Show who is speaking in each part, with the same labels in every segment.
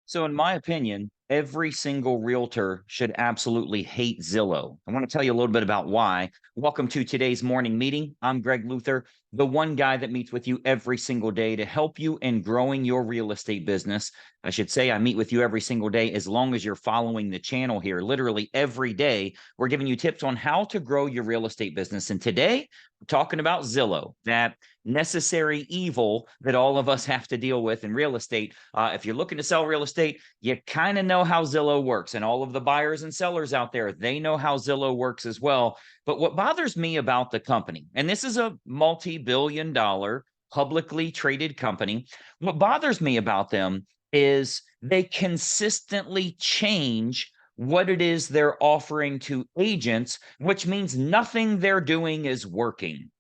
Speaker 1: So, in my opinion, every single realtor should absolutely hate Zillow. I want to tell you a little bit about why. Welcome to today's morning meeting. I'm Greg Luther, the one guy that meets with you every single day to help you in growing your real estate business. I should say, I meet with you every single day as long as you're following the channel here. Literally every day, we're giving you tips on how to grow your real estate business. And today, we're talking about Zillow, that necessary evil that all of us have to deal with in real estate. If you're looking to sell real estate, you kind of know how Zillow works, and all of the buyers and sellers out there, they know how Zillow works as well. But what bothers me about the company, and this is a multi-billion dollar publicly traded company, what bothers me about them is they consistently change what it is they're offering to agents, which means nothing they're doing is working.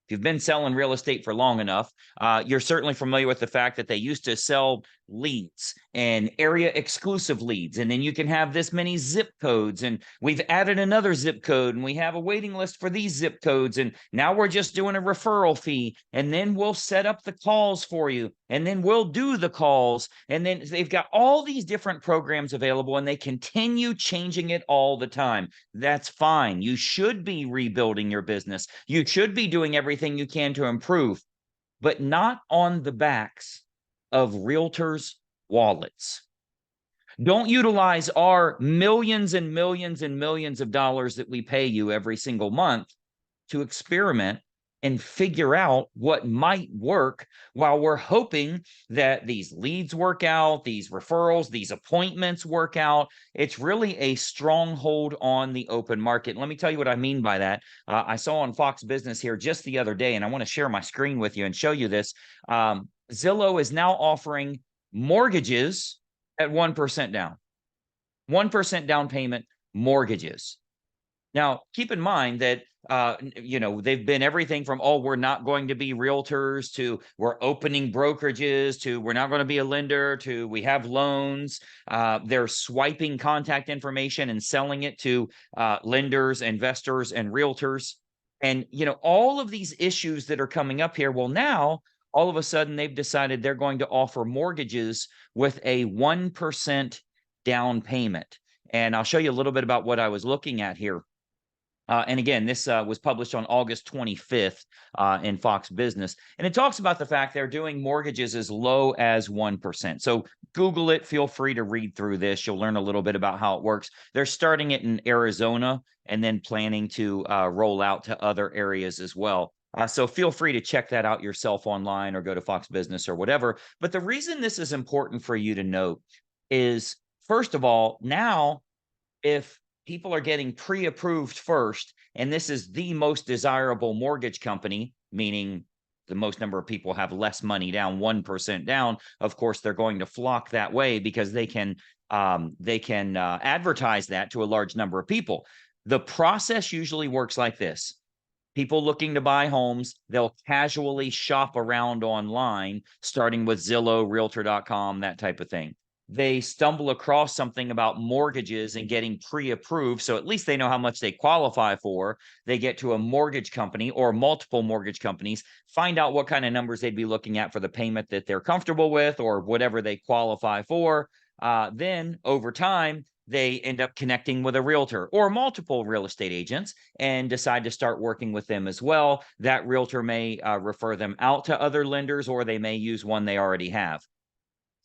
Speaker 1: If you've been selling real estate for long enough, you're certainly familiar with the fact that they used to sell leads and area exclusive leads. And then you can have this many zip codes. And we've added another zip code and we have a waiting list for these zip codes. And now we're just doing a referral fee. And then we'll set up the calls for you. And then we'll do the calls. And then they've got all these different programs available and they continue changing it all the time. That's fine. You should be rebuilding your business. You should be doing everything you can to improve, but not on the backs of realtors' wallets. Don't utilize our millions and millions and millions of dollars that we pay you every single month to experiment and figure out what might work while we're hoping that these leads work out, these referrals, these appointments work out. It's really a stronghold on the open market. Let me tell you what I mean by that. I saw on Fox Business here just the other day, and I want to share my screen with you and show you this. Zillow is now offering mortgages at 1% down. 1% down payment mortgages. Now, keep in mind that they've been everything from, oh, we're not going to be realtors, to we're opening brokerages, to we're not going to be a lender, to we have loans. They're swiping contact information and selling it to lenders, investors, and realtors. And, all of these issues that are coming up here, well, now all of a sudden they've decided they're going to offer mortgages with a 1% down payment. And I'll show you a little bit about what I was looking at here. And again, this was published on August 25th in Fox Business. And it talks about the fact they're doing mortgages as low as 1%. So Google it. Feel free to read through this. You'll learn a little bit about how it works. They're starting it in Arizona and then planning to roll out to other areas as well. So feel free to check that out yourself online or go to Fox Business or whatever. But the reason this is important for you to note is, first of all, now if people are getting pre-approved first, and this is the most desirable mortgage company, meaning the most number of people have less money down, 1% down, of course, they're going to flock that way because they can advertise that to a large number of people. The process usually works like this. People looking to buy homes, they'll casually shop around online, starting with Zillow, Realtor.com, that type of thing. They stumble across something about mortgages and getting pre-approved, so at least they know how much they qualify for. They get to a mortgage company or multiple mortgage companies, find out what kind of numbers they'd be looking at for the payment that they're comfortable with or whatever they qualify for. Then over time, they end up connecting with a realtor or multiple real estate agents and decide to start working with them as well. That realtor may refer them out to other lenders, or they may use one they already have.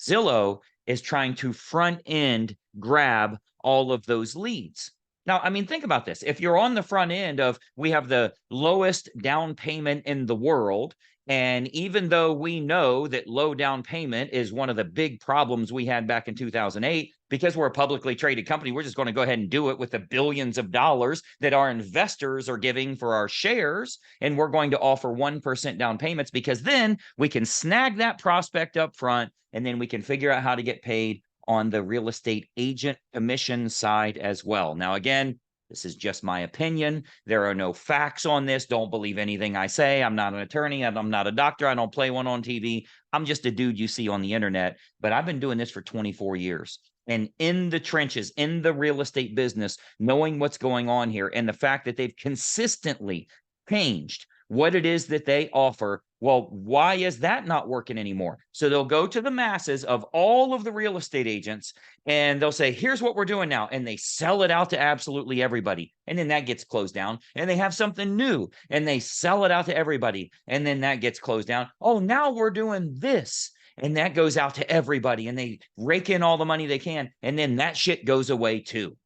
Speaker 1: Zillow is trying to front end grab all of those leads. Now, I mean, think about this. If you're on the front end of, we have the lowest down payment in the world, and even though we know that low down payment is one of the big problems we had back in 2008, because we're a publicly traded company, we're just going to go ahead and do it with the billions of dollars that our investors are giving for our shares. And we're going to offer 1% down payments because then we can snag that prospect up front, and then we can figure out how to get paid on the real estate agent commission side as well. Now, again, this is just my opinion. There are no facts on this. Don't believe anything I say. I'm not an attorney. I'm not a doctor. I don't play one on TV. I'm just a dude you see on the internet. But I've been doing this for 24 years. And in the trenches, in the real estate business, knowing what's going on here and the fact that they've consistently changed what it is that they offer. Well, why is that not working anymore? So they'll go to the masses of all of the real estate agents and they'll say, here's what we're doing now. And they sell it out to absolutely everybody. And then that gets closed down. And they have something new and they sell it out to everybody. And then that gets closed down. Oh, now we're doing this. And that goes out to everybody. And they rake in all the money they can. And then that shit goes away too.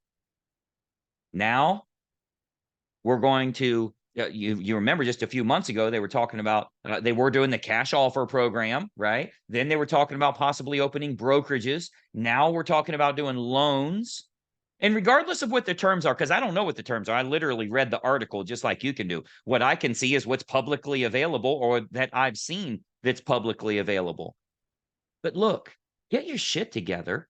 Speaker 1: Now we're going to, you remember just a few months ago, they were talking about, they were doing the cash offer program, right? Then they were talking about possibly opening brokerages. Now we're talking about doing loans. And regardless of what the terms are, because I don't know what the terms are, I literally read the article just like you can do. What I can see is what's publicly available or that I've seen that's publicly available. But look, get your shit together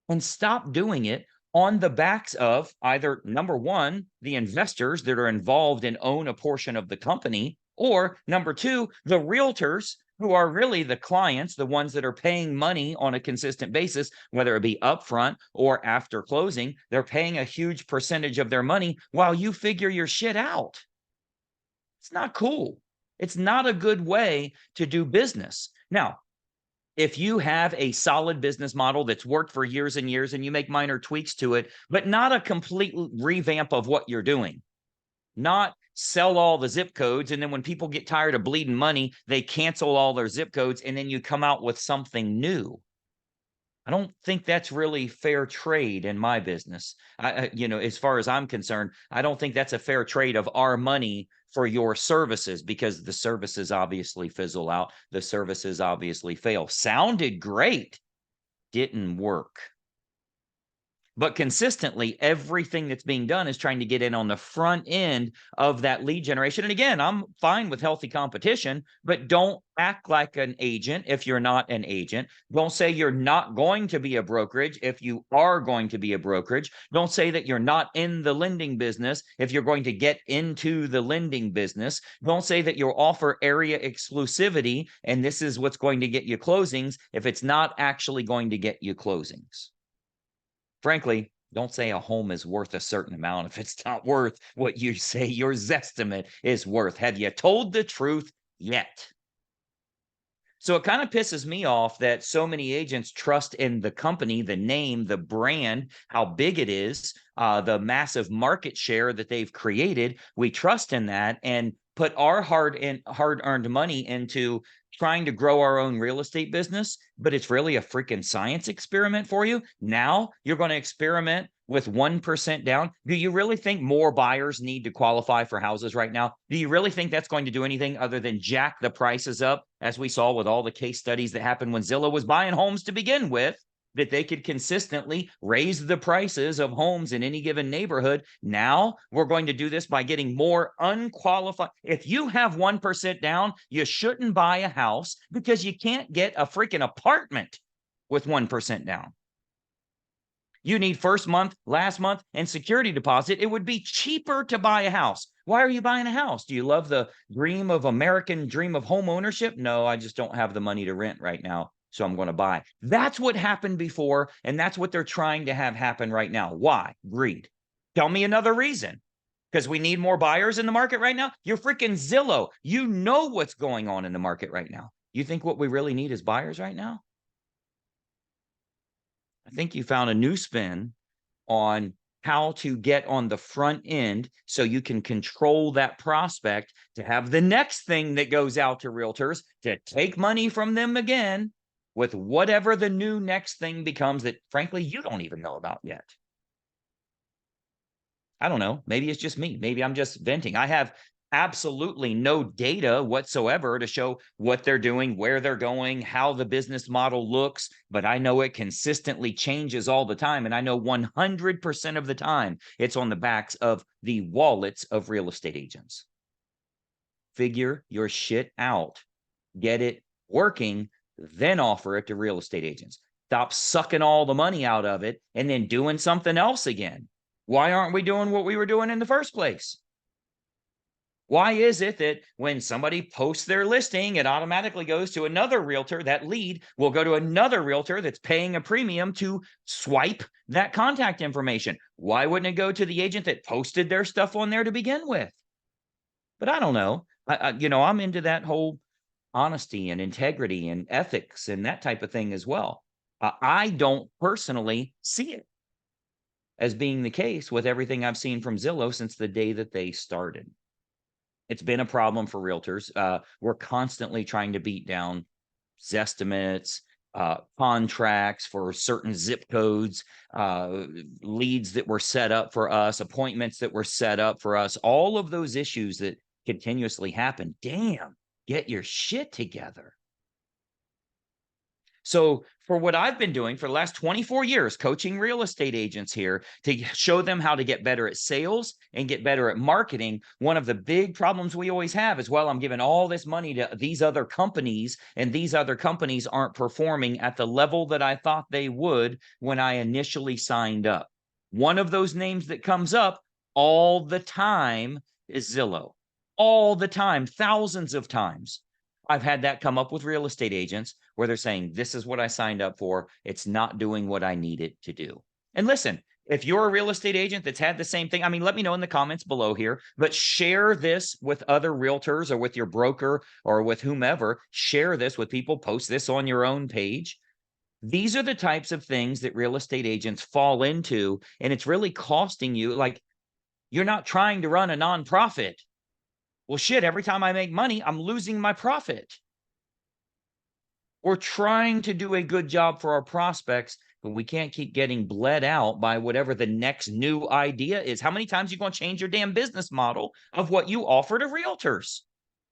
Speaker 1: and stop doing it on the backs of either, number one, the investors that are involved and own a portion of the company, or number two, the realtors who are really the clients, the ones that are paying money on a consistent basis, whether it be upfront or after closing. They're paying a huge percentage of their money while you figure your shit out. It's not cool. It's not a good way to do business. Now, if you have a solid business model that's worked for years and years and you make minor tweaks to it, but not a complete revamp of what you're doing, not sell all the zip codes. And then when people get tired of bleeding money, they cancel all their zip codes and then you come out with something new. I don't think that's really fair trade in my business. As far as I'm concerned, I don't think that's a fair trade of our money for your services, because the services obviously fizzle out. The services obviously fail. Sounded great, didn't work. But consistently, everything that's being done is trying to get in on the front end of that lead generation. And again, I'm fine with healthy competition, but don't act like an agent if you're not an agent. Don't say you're not going to be a brokerage if you are going to be a brokerage. Don't say that you're not in the lending business if you're going to get into the lending business. Don't say that you'll offer area exclusivity and this is what's going to get you closings if it's not actually going to get you closings. Frankly, don't say a home is worth a certain amount if it's not worth what you say your Zestimate is worth. Have you told the truth yet? So it kind of pisses me off that so many agents trust in the company, the name, the brand, how big it is, the massive market share that they've created. We trust in that and put our hard-earned money into trying to grow our own real estate business, but it's really a freaking science experiment for you. Now you're going to experiment with 1% down. Do you really think more buyers need to qualify for houses right now? Do you really think that's going to do anything other than jack the prices up, as we saw with all the case studies that happened when Zillow was buying homes to begin with? That they could consistently raise the prices of homes in any given neighborhood. Now we're going to do this by getting more unqualified. If you have 1% down, you shouldn't buy a house because you can't get a freaking apartment with 1% down. You need first month, last month, and security deposit. It would be cheaper to buy a house. Why are you buying a house? Do you love the American dream of home ownership? No, I just don't have the money to rent right now, so I'm going to buy. That's what happened before, and that's what they're trying to have happen right now. Why? Greed. Tell me another reason. Because we need more buyers in the market right now? You're freaking Zillow. You know what's going on in the market right now. You think what we really need is buyers right now? I think you found a new spin on how to get on the front end so you can control that prospect to have the next thing that goes out to realtors to take money from them again with whatever the new next thing becomes that, frankly, you don't even know about yet. I don't know. Maybe it's just me. Maybe I'm just venting. I have absolutely no data whatsoever to show what they're doing, where they're going, how the business model looks, but I know it consistently changes all the time. And I know 100% of the time it's on the backs of the wallets of real estate agents. Figure your shit out, get it working, then offer it to real estate agents. Stop sucking all the money out of it and then doing something else again. Why aren't we doing what we were doing in the first place? Why is it that when somebody posts their listing, it automatically goes to another realtor? That lead will go to another realtor that's paying a premium to swipe that contact information. Why wouldn't it go to the agent that posted their stuff on there to begin with? But I don't know. I'm into that whole honesty and integrity and ethics and that type of thing as well. I don't personally see it as being the case with everything I've seen from Zillow since the day that they started. It's been a problem for realtors. We're constantly trying to beat down Zestimates, contracts for certain zip codes, leads that were set up for us, appointments that were set up for us, all of those issues that continuously happen. Damn, get your shit together. So, for what I've been doing for the last 24 years, coaching real estate agents here to show them how to get better at sales and get better at marketing, one of the big problems we always have is, well, I'm giving all this money to these other companies, and these other companies aren't performing at the level that I thought they would when I initially signed up. One of those names that comes up all the time is Zillow. All the time, thousands of times. I've had that come up with real estate agents where they're saying, this is what I signed up for. It's not doing what I need it to do. And listen, if you're a real estate agent that's had the same thing, I mean, let me know in the comments below here, but share this with other realtors or with your broker or with whomever. Share this with people, post this on your own page. These are the types of things that real estate agents fall into, and it's really costing you. Like, you're not trying to run a nonprofit. Well, shit, every time I make money, I'm losing my profit. We're trying to do a good job for our prospects, but we can't keep getting bled out by whatever the next new idea is. How many times are you going to change your damn business model of what you offer to realtors?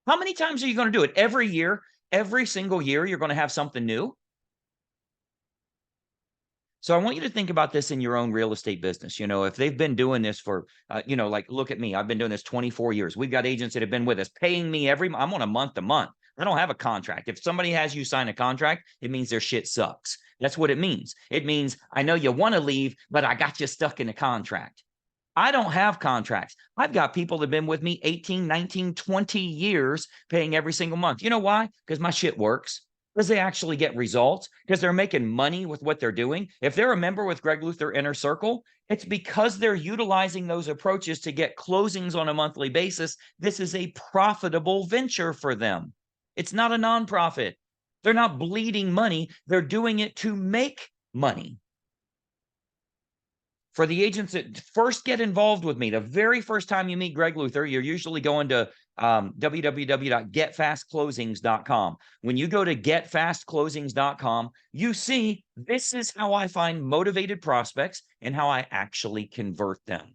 Speaker 1: How many times are you going to do it? Every year, every single year, you're going to have something new? So I want you to think about this in your own real estate business. If they've been doing this for, like, look at me. I've been doing this 24 years. We've got agents that have been with us, paying me I'm on a month to month. I don't have a contract. If somebody has you sign a contract, it means their shit sucks. That's what it means. It means, I know you want to leave, but I got you stuck in a contract. I don't have contracts. I've got people that have been with me 18, 19, 20 years paying every single month. You know why? Because my shit works. Because they actually get results, because they're making money with what they're doing. If they're a member with Greg Luther Inner Circle, it's because they're utilizing those approaches to get closings on a monthly basis. This is a profitable venture for them. It's not a nonprofit. They're not bleeding money. They're doing it to make money. For the agents that first get involved with me, the very first time you meet Greg Luther, you're usually going to www.getfastclosings.com. When you go to getfastclosings.com, you see this is how I find motivated prospects and how I actually convert them.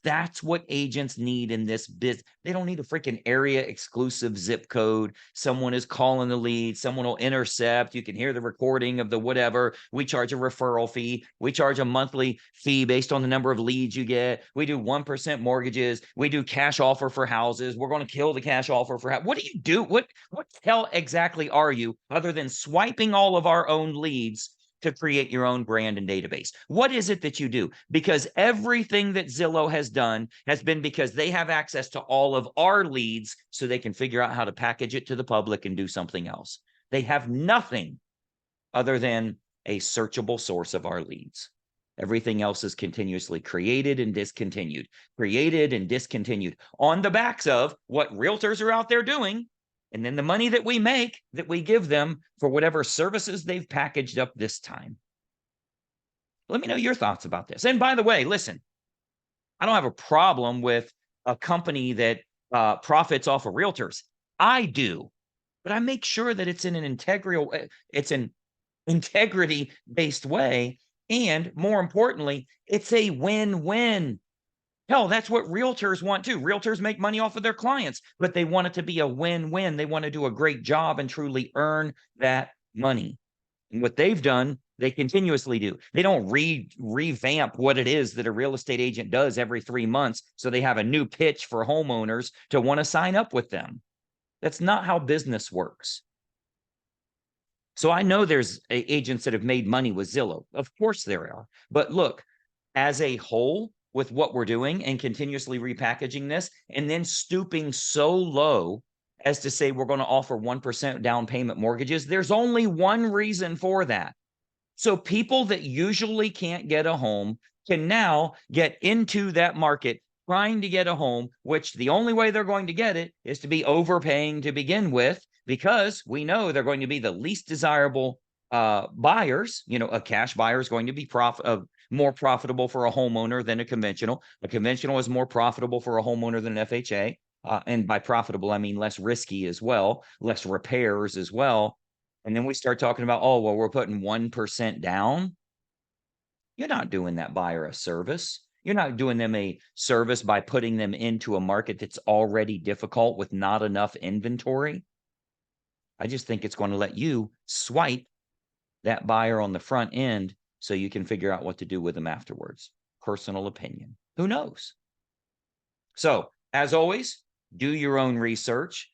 Speaker 1: That's what agents need in this business. They don't need a freaking area exclusive zip code. Someone is calling the lead. Someone will intercept. You can hear the recording of the whatever. We charge a referral fee. We charge a monthly fee based on the number of leads you get. We do 1% mortgages. We do cash offer for houses. We're going to kill the cash offer for what do you do? What hell exactly are you other than swiping all of our own leads to create your own brand and database? What is it that you do? Because everything that Zillow has done has been because they have access to all of our leads so they can figure out how to package it to the public and do something else. They have nothing other than a searchable source of our leads. Everything else is continuously created and discontinued on the backs of what realtors are out there doing. And then the money that we make, that we give them for whatever services they've packaged up this time. Let me know your thoughts about this. And by the way, listen, I don't have a problem with a company that profits off of realtors. I do, but I make sure that it's in an integrity-based way. And more importantly, it's a win-win. Hell, that's what realtors want too. Realtors make money off of their clients, but they want it to be a win-win. They want to do a great job and truly earn that money. And what they've done, they continuously do. They don't revamp what it is that a real estate agent does every 3 months so they have a new pitch for homeowners to want to sign up with them. That's not how business works. So I know there's agents that have made money with Zillow. Of course there are. But look, as a whole, with what we're doing and continuously repackaging this and then stooping so low as to say we're going to offer 1% down payment mortgages, there's only one reason for that. So people that usually can't get a home can now get into that market trying to get a home, which the only way they're going to get it is to be overpaying to begin with, because we know they're going to be the least desirable buyers. A cash buyer is going to be more profitable for a homeowner than a conventional. A conventional is more profitable for a homeowner than an FHA. And by profitable, I mean less risky as well, less repairs as well. And then we start talking about, oh, well, we're putting 1% down. You're not doing that buyer a service. You're not doing them a service by putting them into a market that's already difficult with not enough inventory. I just think it's going to let you swipe that buyer on the front end so you can figure out what to do with them afterwards. Personal opinion. Who knows? So, as always, do your own research.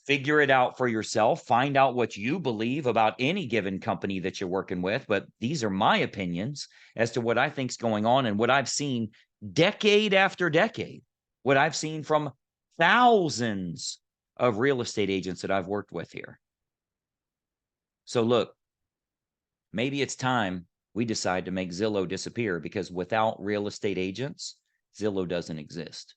Speaker 1: Figure it out for yourself. Find out what you believe about any given company that you're working with. But these are my opinions as to what I think's going on and what I've seen decade after decade, what I've seen from thousands of real estate agents that I've worked with here. So look, maybe it's time we decide to make Zillow disappear, because without real estate agents, Zillow doesn't exist.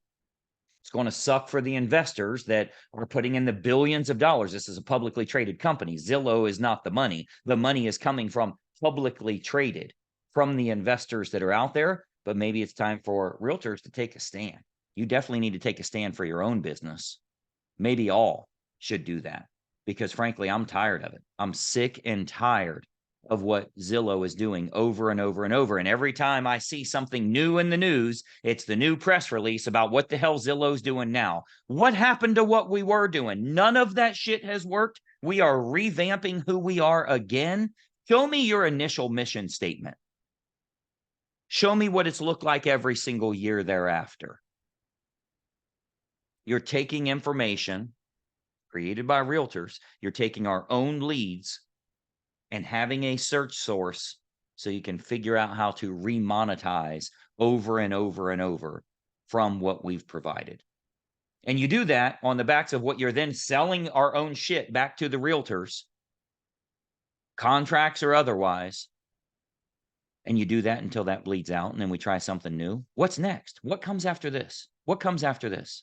Speaker 1: It's going to suck for the investors that are putting in the billions of dollars. This is a publicly traded company. Zillow is not the money. The money is coming from publicly traded, from the investors that are out there. But maybe it's time for realtors to take a stand. You definitely need to take a stand for your own business. Maybe all should do that, because frankly, I'm tired of it. I'm sick and tired of what Zillow is doing over and over and over. And every time I see something new in the news, it's the new press release about what the hell Zillow's doing now. What happened to what we were doing? None of that shit has worked. We are revamping who we are again. Show me your initial mission statement. Show me what it's looked like every single year thereafter. You're taking information created by realtors. You're taking our own leads and having a search source so you can figure out how to remonetize over and over and over from what we've provided. And you do that on the backs of what you're then selling our own shit back to the realtors, contracts or otherwise. And you do that until that bleeds out, and then we try something new. What's next? What comes after this? What comes after this?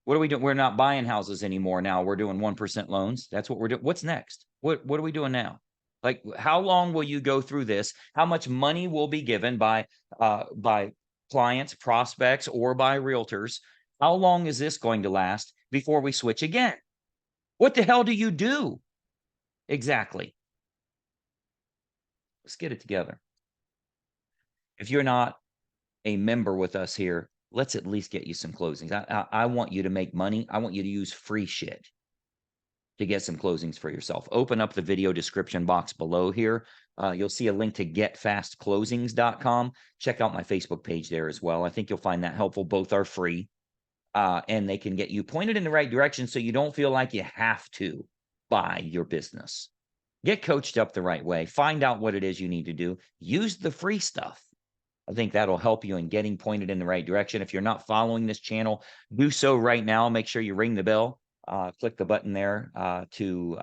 Speaker 1: What are we doing? We're not buying houses anymore now. We're doing 1% loans. That's what we're doing. What's next? What are we doing now? Like, how long will you go through this? How much money will be given by clients, prospects, or by realtors? How long is this going to last before we switch again? What the hell do you do? Exactly. Let's get it together. If you're not a member with us here, let's at least get you some closings. I want you to make money. I want you to use free shit to get some closings for yourself. Open up the video description box below here. You'll see a link to getfastclosings.com. Check out my Facebook page there as well. I think you'll find that helpful. Both are free, and they can get you pointed in the right direction so you don't feel like you have to buy your business. Get coached up the right way. Find out what it is you need to do. Use the free stuff. I think that'll help you in getting pointed in the right direction. If you're not following this channel, do so right now. Make sure you ring the bell. Click the button there to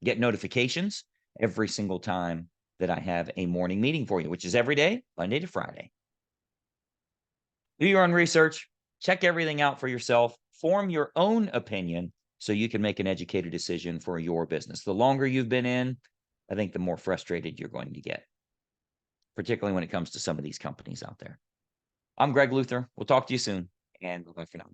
Speaker 1: get notifications every single time that I have a morning meeting for you, which is every day, Monday to Friday. Do your own research. Check everything out for yourself. Form your own opinion so you can make an educated decision for your business. The longer you've been in, I think the more frustrated you're going to get, particularly when it comes to some of these companies out there. I'm Greg Luther. We'll talk to you soon, and bye for now.